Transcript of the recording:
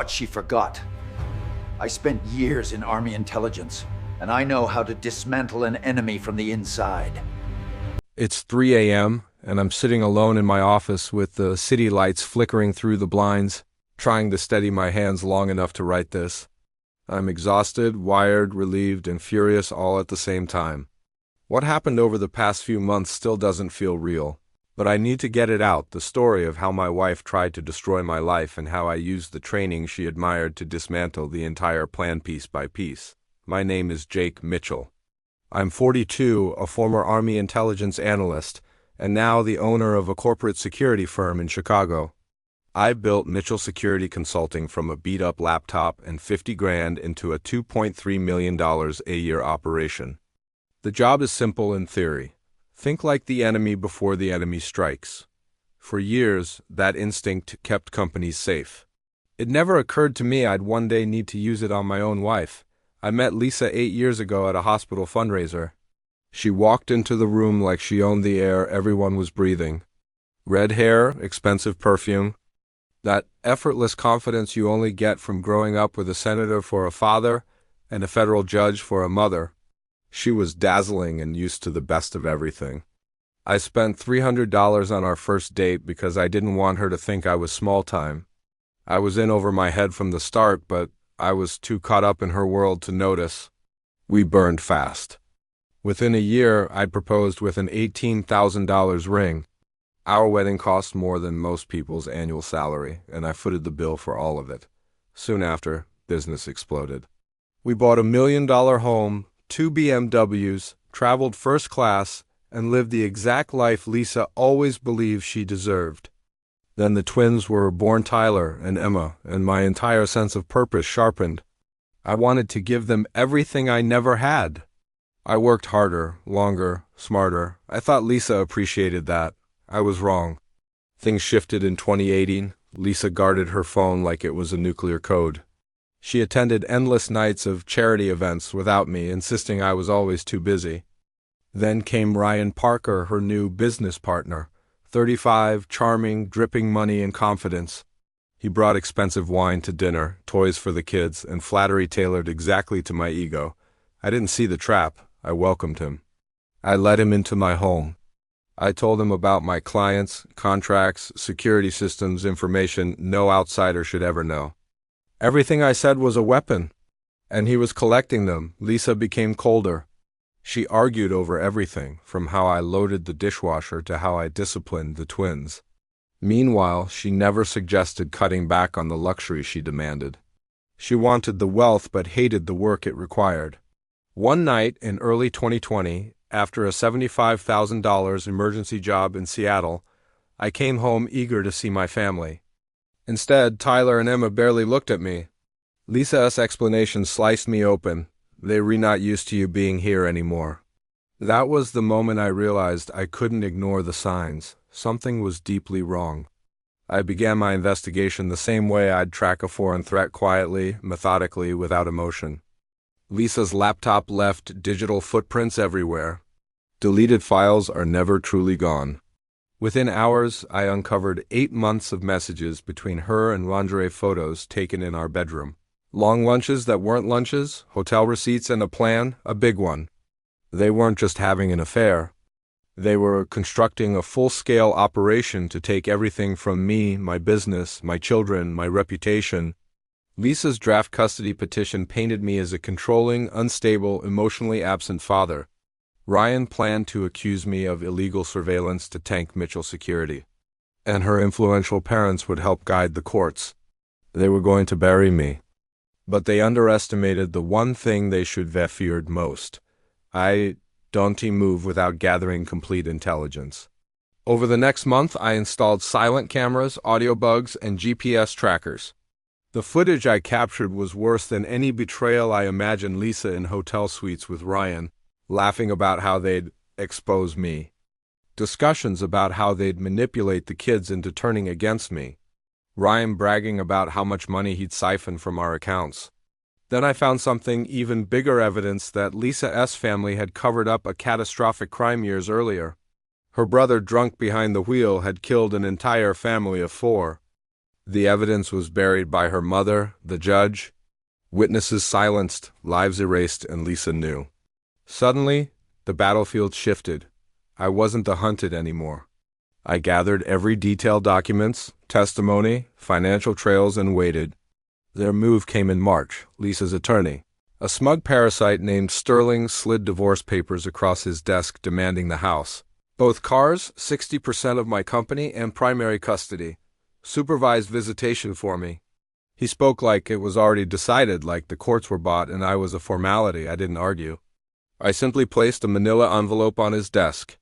But she forgot. I spent years in Army intelligence, and I know how to dismantle an enemy from the inside. It's 3 a.m., and I'm sitting alone in my office with the city lights flickering through the blinds, trying to steady my hands long enough to write this. I'm exhausted, wired, relieved, and furious all at the same time. What happened over the past few months still doesn't feel real, but I need to get it out, the story of how my wife tried to destroy my life and how I used the training she admired to dismantle the entire plan piece by piece. My name is Jake Mitchell. I'm 42, a former Army intelligence analyst, and now the owner of a corporate security firm in Chicago. I built Mitchell Security Consulting from a beat-up laptop and 50 grand into a $2.3 million a year operation. The job is simple in theory. Think like the enemy before the enemy strikes. For years, that instinct kept companies safe. It never occurred to me I'd one day need to use it on my own wife. I met Lisa 8 years ago at a hospital fundraiser. She walked into the room like she owned the air everyone was breathing. Red hair, expensive perfume. That effortless confidence you only get from growing up with a senator for a father and a federal judge for a mother. She was dazzling and used to the best of everything. I spent $300 on our first date because I didn't want her to think I was small time. I was in over my head from the start, but I was too caught up in her world to notice. We burned fast. Within a year, I proposed with an $18,000 ring. Our wedding cost more than most people's annual salary, and I footed the bill for all of it. Soon after, business exploded. We bought $1 million home, 2 BMWs, traveled first class, and lived the exact life Lisa always believed she deserved. Then the twins were born, Tyler and Emma, and my entire sense of purpose sharpened. I wanted to give them everything I never had. I worked harder, longer, smarter. I thought Lisa appreciated that. I was wrong. Things shifted in 2018. Lisa guarded her phone like it was a nuclear code. She attended endless nights of charity events without me, insisting I was always too busy. Then came Ryan Parker, her new business partner. 35, charming, dripping money and confidence. He brought expensive wine to dinner, toys for the kids, and flattery tailored exactly to my ego. I didn't see the trap. I welcomed him. I let him into my home. I told him about my clients, contracts, security systems, information no outsider should ever know. Everything I said was a weapon, and he was collecting them. Lisa became colder. She argued over everything, from how I loaded the dishwasher to how I disciplined the twins. Meanwhile, she never suggested cutting back on the luxury she demanded. She wanted the wealth but hated the work it required. One night in early 2020, after a $75,000 emergency job in Seattle, I came home eager to see my family. Instead, Tyler and Emma barely looked at me. Lisa's explanation sliced me open. We're not used to you being here anymore. That was the moment I realized I couldn't ignore the signs. Something was deeply wrong. I began my investigation the same way I'd track a foreign threat, quietly, methodically, without emotion. Lisa's laptop left digital footprints everywhere. Deleted files are never truly gone. Within hours, I uncovered 8 months of messages between her and lingerie photos taken in our bedroom. Long lunches that weren't lunches, hotel receipts and a plan, a big one. They weren't just having an affair. They were constructing a full-scale operation to take everything from me, my business, my children, my reputation. Lisa's draft custody petition painted me as a controlling, unstable, emotionally absent father. Ryan planned to accuse me of illegal surveillance to tank Mitchell Security. And her influential parents would help guide the courts. They were going to bury me. But they underestimated the one thing they should have feared most. I don't move without gathering complete intelligence. Over the next month, I installed silent cameras, audio bugs, and GPS trackers. The footage I captured was worse than any betrayal I imagined. Lisa in hotel suites with Ryan, laughing about how they'd expose me. Discussions about how they'd manipulate the kids into turning against me. Ryan bragging about how much money he'd siphon from our accounts. Then I found something even bigger, evidence that Lisa's family had covered up a catastrophic crime years earlier. Her brother, drunk behind the wheel, had killed an entire family of 4. The evidence was buried by her mother, the judge. Witnesses silenced, lives erased, and Lisa knew. Suddenly, the battlefield shifted. I wasn't the hunted anymore. I gathered every detailed documents, testimony, financial trails, and waited. Their move came in March, Lisa's attorney. A smug parasite named Sterling slid divorce papers across his desk demanding the house. Both cars, 60% of my company, and primary custody. Supervised visitation for me. He spoke like it was already decided, like the courts were bought and I was a formality. I didn't argue. I simply placed a manila envelope on his desk.